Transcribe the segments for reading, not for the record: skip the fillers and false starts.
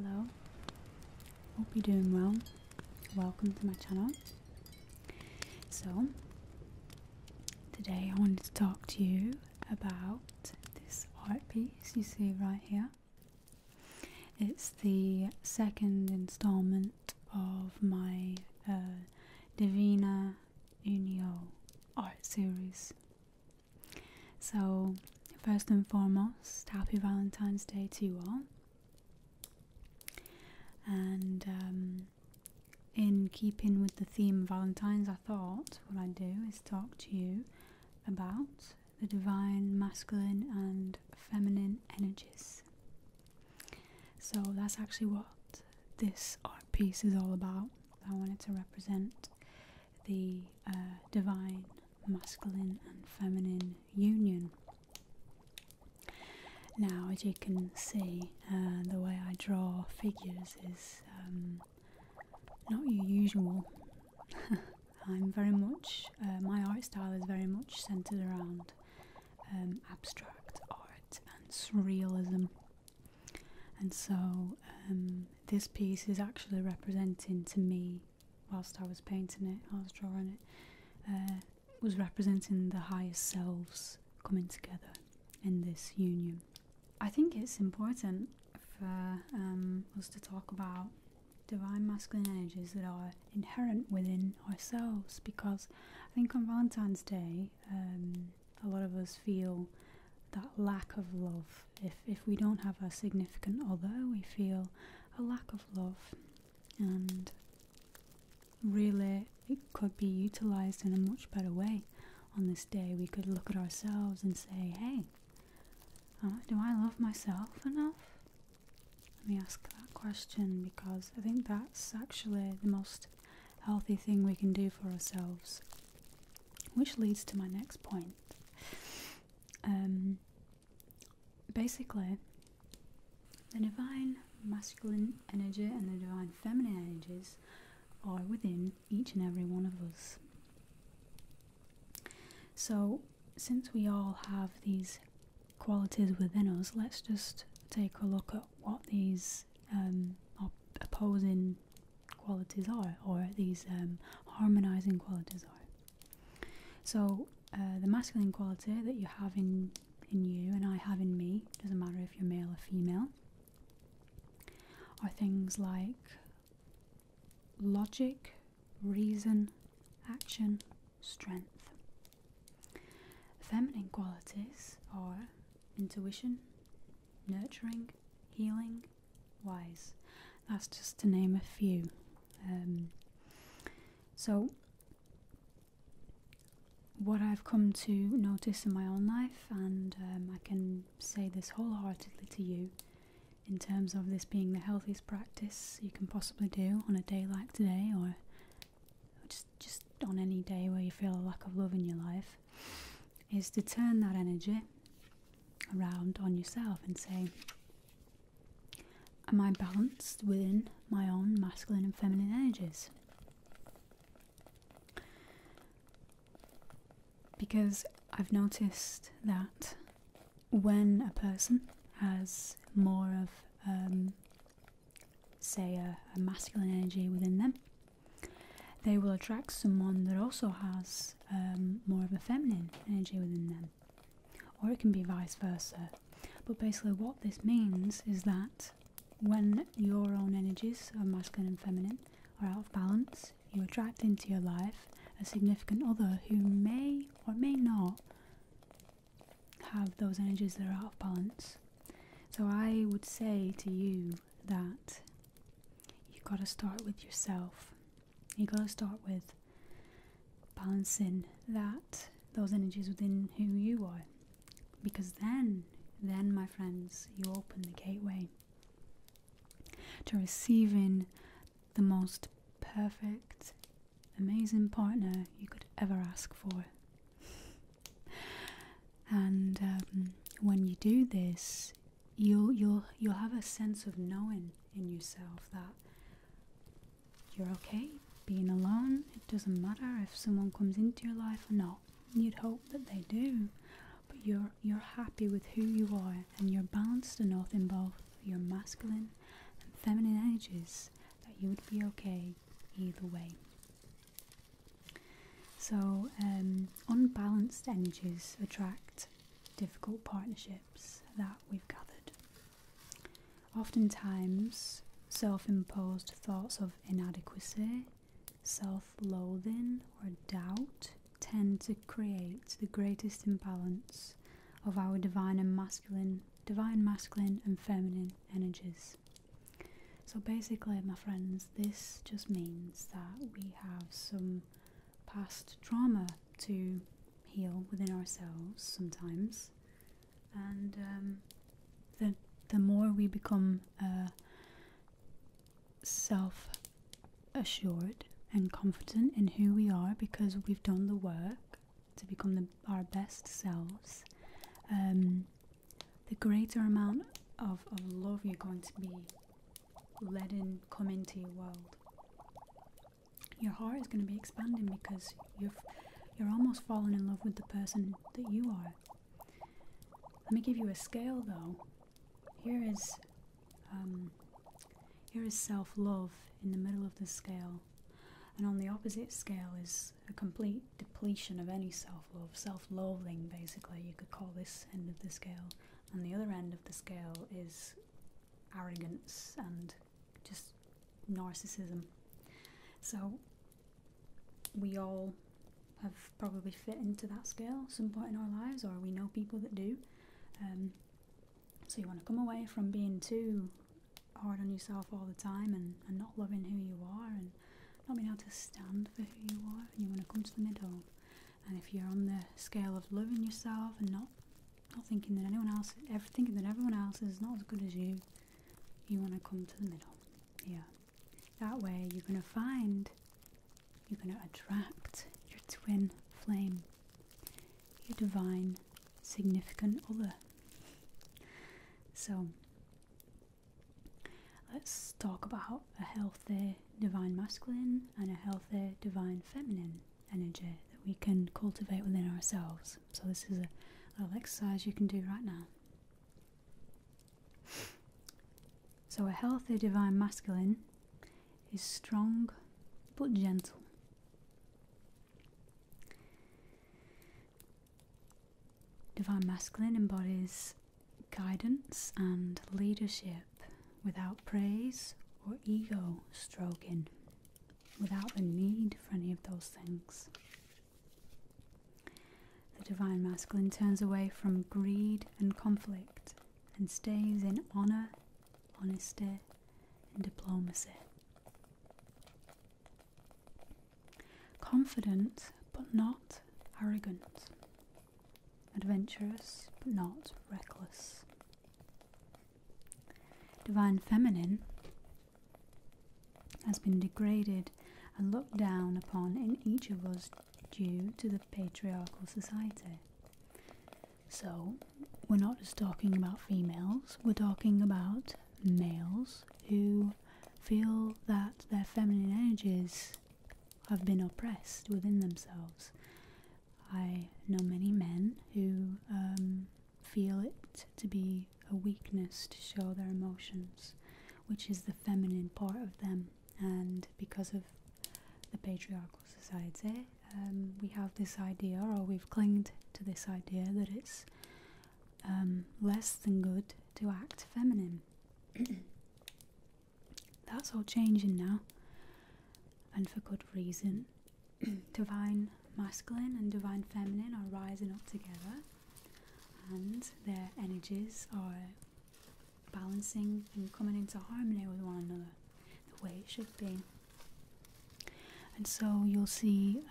Hello, hope you're doing well. Welcome to my channel. So, today I wanted to talk to you about this art piece you see right here. It's the second installment of my Divina Unio art series. So, first and foremost, happy Valentine's Day to you all. And in keeping with the theme of Valentine's, I thought what I'd do is talk to you about the divine masculine and feminine energies. So that's actually what this art piece is all about. I wanted to represent the divine masculine and feminine union. Now, as you can see, the way I draw figures is not your usual. I'm very much, my art style is very much centered around abstract art and surrealism. And so this piece is actually representing to me, whilst I was painting it, I was drawing it, was representing the highest selves coming together in this union. I think it's important for us to talk about divine masculine energies that are inherent within ourselves, because I think on Valentine's Day a lot of us feel that lack of love. If we don't have a significant other, we feel a lack of love, and really it could be utilized in a much better way. On this day we could look at ourselves and say, hey, do I love myself enough? Let me ask that question, because I think that's actually the most healthy thing we can do for ourselves. Which leads to my next point. Basically, the divine masculine energy and the divine feminine energies are within each and every one of us. So, since we all have these qualities within us, let's just take a look at what these opposing qualities are, or these harmonizing qualities are. So the masculine quality that you have in you and I have in me, doesn't matter if you're male or female, are things like logic, reason, action, strength. Feminine qualities are intuition, nurturing, healing, wise. That's just to name a few. So what I've come to notice in my own life, and I can say this wholeheartedly to you, in terms of this being the healthiest practice you can possibly do on a day like today, or just on any day where you feel a lack of love in your life, is to turn that energy around on yourself and say, am I balanced within my own masculine and feminine energies? Because I've noticed that when a person has more of say a masculine energy within them, they will attract someone that also has more of a feminine energy within them. Or it can be vice versa. But basically what this means is that when your own energies of masculine and feminine are out of balance, you attract into your life a significant other who may or may not have those energies that are out of balance. So I would say to you that you've got to start with yourself. You've got to start with balancing those energies within who you are. Because then, my friends, you open the gateway to receiving the most perfect, amazing partner you could ever ask for. And when you do this, you'll have a sense of knowing in yourself that you're okay being alone. It doesn't matter if someone comes into your life or not. You'd hope that they do. You're happy with who you are, and you're balanced enough in both your masculine and feminine energies, that you would be okay either way. So unbalanced energies attract difficult partnerships that we've gathered. Oftentimes, self-imposed thoughts of inadequacy, self-loathing or doubt tend to create the greatest imbalance of our divine masculine and feminine energies. So basically, my friends, this just means that we have some past trauma to heal within ourselves sometimes, and the more we become self-assured and confident in who we are because we've done the work to become our best selves, the greater amount of love you're going to be letting come into your world. Your heart is going to be expanding because you're almost falling in love with the person that you are. Let me give you a scale though. Here is self-love in the middle of the scale, and on the opposite scale is a complete depletion of any self-love, self-loathing basically, you could call this end of the scale. And the other end of the scale is arrogance and just narcissism. So we all have probably fit into that scale at some point in our lives, or we know people that do. So you want to come away from being too hard on yourself all the time and not loving who you are and not being able to stand for who you are, and you want to come to the middle. And if you're on the scale of loving yourself and not thinking that thinking that everyone else is not as good as you, you want to come to the middle. Yeah. That way you're going to attract your twin flame, your divine significant other. So let's talk about a healthy divine masculine and a healthy divine feminine energy that we can cultivate within ourselves. So this is a little exercise you can do right now. So a healthy divine masculine is strong but gentle. Divine masculine embodies guidance and leadership without praise or ego stroking, without the need for any of those things. The divine masculine turns away from greed and conflict and stays in honor, honesty, and diplomacy. Confident but not arrogant. Adventurous but not reckless. Divine feminine has been degraded and looked down upon in each of us due to the patriarchal society. So, we're not just talking about females, we're talking about males who feel that their feminine energies have been oppressed within themselves. I know many men who feel it to be a weakness to show their emotions, which is the feminine part of them, and because of the patriarchal society, we have this idea, or we've clinged to this idea, that it's less than good to act feminine. That's all changing now, and for good reason. Divine masculine and divine feminine are rising up together, and their energies are balancing and coming into harmony with one another the way it should be. And so you'll see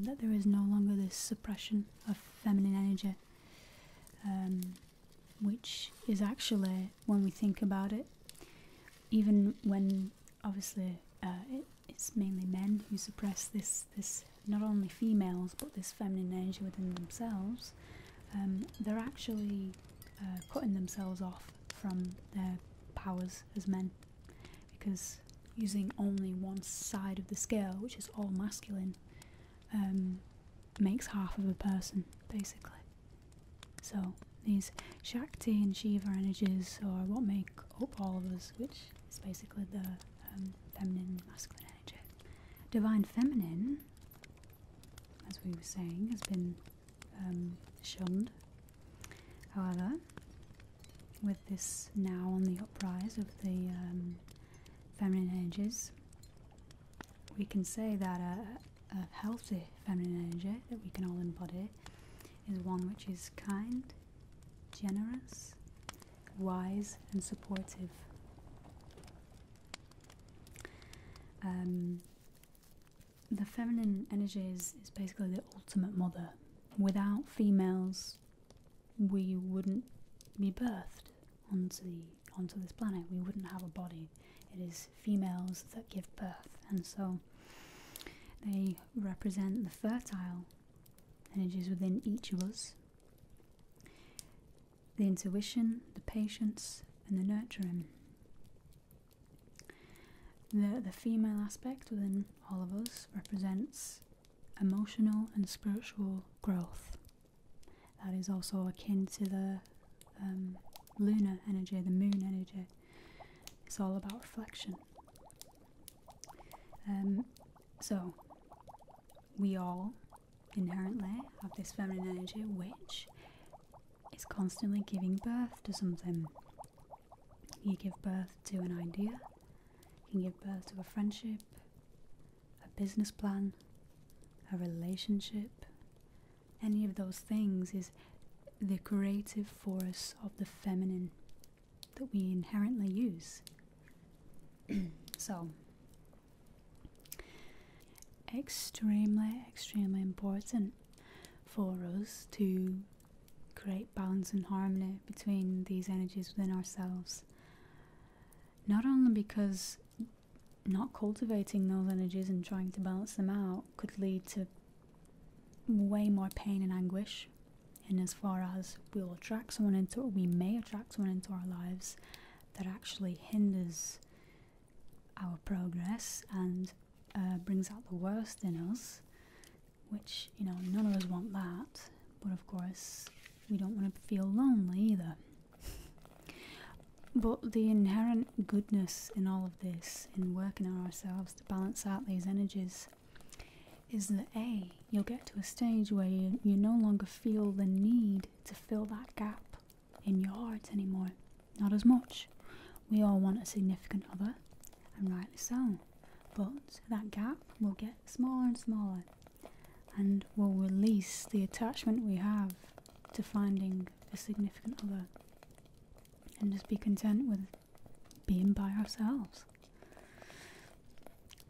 that there is no longer this suppression of feminine energy, which is actually, when we think about it, even when obviously it's mainly men who suppress this not only females but this feminine energy within themselves, they're actually cutting themselves off from their powers as men, because using only one side of the scale, which is all masculine, makes half of a person basically. So these Shakti and Shiva energies are what make up all of us, which It's basically the feminine and masculine energy. Divine feminine, as we were saying, has been shunned. However, with this now on the uprise of the feminine energies, we can say that a healthy feminine energy that we can all embody is one which is kind, generous, wise and supportive. The feminine energy is basically the ultimate mother. Without females, we wouldn't be birthed onto this planet. We wouldn't have a body. It is females that give birth, and so they represent the fertile energies within each of us, the intuition, the patience, and the nurturing. The female aspect within all of us represents emotional and spiritual growth. That is also akin to the lunar energy, the moon energy. It's all about reflection. So, we all inherently have this feminine energy which is constantly giving birth to something. You give birth to an idea, you can give birth to a friendship, a business plan, a relationship. Any of those things is the creative force of the feminine that we inherently use. So, extremely important for us to create balance and harmony between these energies within ourselves. Not only because not cultivating those energies and trying to balance them out could lead to way more pain and anguish, in as far as we may attract someone into our lives that actually hinders our progress and brings out the worst in us, which, none of us want that, but of course we don't want to feel lonely either. But the inherent goodness in all of this, in working on ourselves to balance out these energies, is that you'll get to a stage where you no longer feel the need to fill that gap in your heart anymore. Not as much. We all want a significant other, and rightly so. But that gap will get smaller and smaller, and will release the attachment we have to finding a significant other, and just be content with being by ourselves.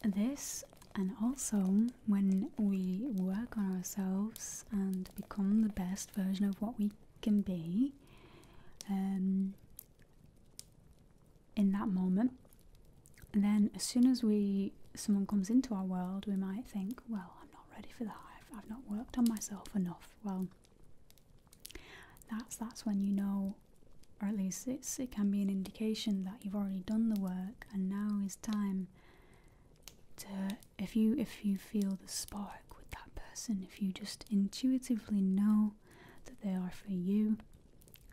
This, and also when we work on ourselves and become the best version of what we can be, in that moment, then as soon as someone comes into our world, we might think, well, I'm not ready for that. I've not worked on myself enough. Well, that's when you know, or at least it can be an indication that you've already done the work, and now is time to, if you feel the spark with that person, if you just intuitively know that they are for you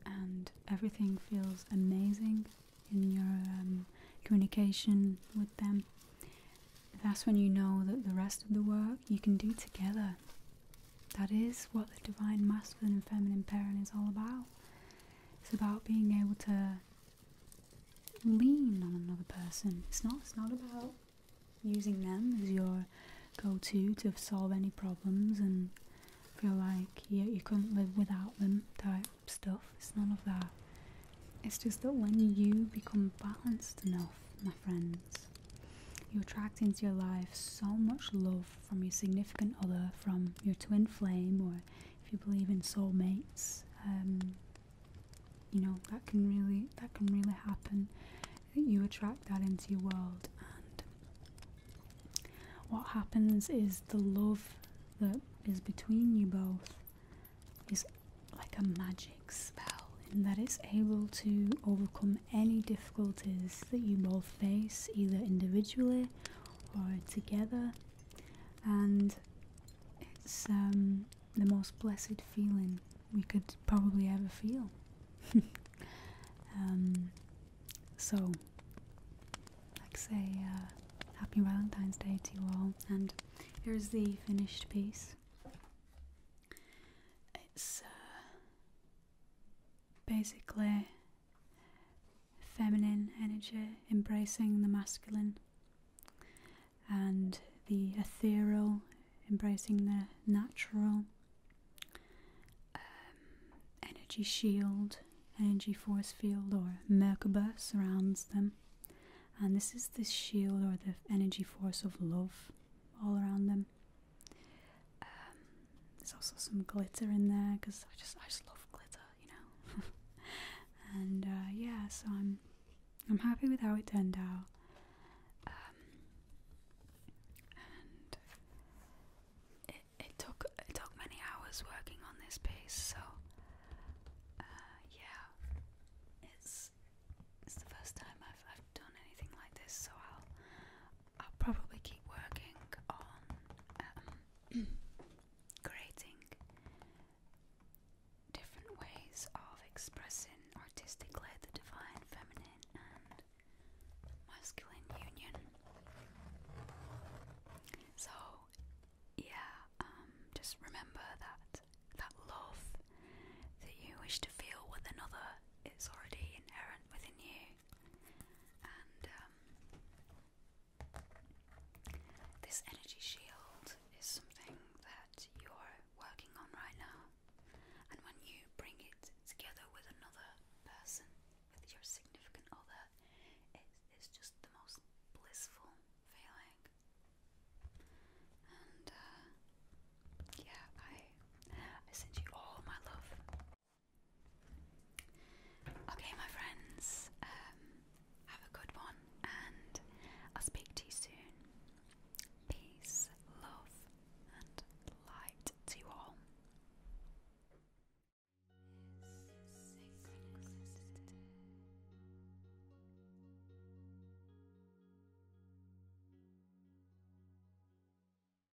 and everything feels amazing in your communication with them, that's when you know that the rest of the work you can do together. That is what the divine masculine and feminine pairing is all about. It's about being able to lean on another person. It's not about using them as your go-to to solve any problems and feel like you couldn't live without them type stuff. It's none of that. It's just that when you become balanced enough, my friends, you attract into your life so much love from your significant other, from your twin flame, or if you believe in soulmates, that can really happen. You attract that into your world, and what happens is the love that is between you both is like a magic spell, in that it's able to overcome any difficulties that you both face, either individually or together, and it's the most blessed feeling we could probably ever feel. So like say Happy Valentine's Day to you all. And here's the finished piece. It's basically feminine energy embracing the masculine, and the ethereal embracing the natural. Energy shield, energy force field, or Merkaba surrounds them, and this is the shield or the energy force of love all around them. There's also some glitter in there because I just love glitter, you know. And yeah, so I'm happy with how it turned out. And it took many hours working on this piece, so yeah, it's the first time I've done anything like this, so I'll probably keep working on creating different ways of expressing artistically the divine feminine and masculine union. So yeah, just remember that love that you wish to feel with another is already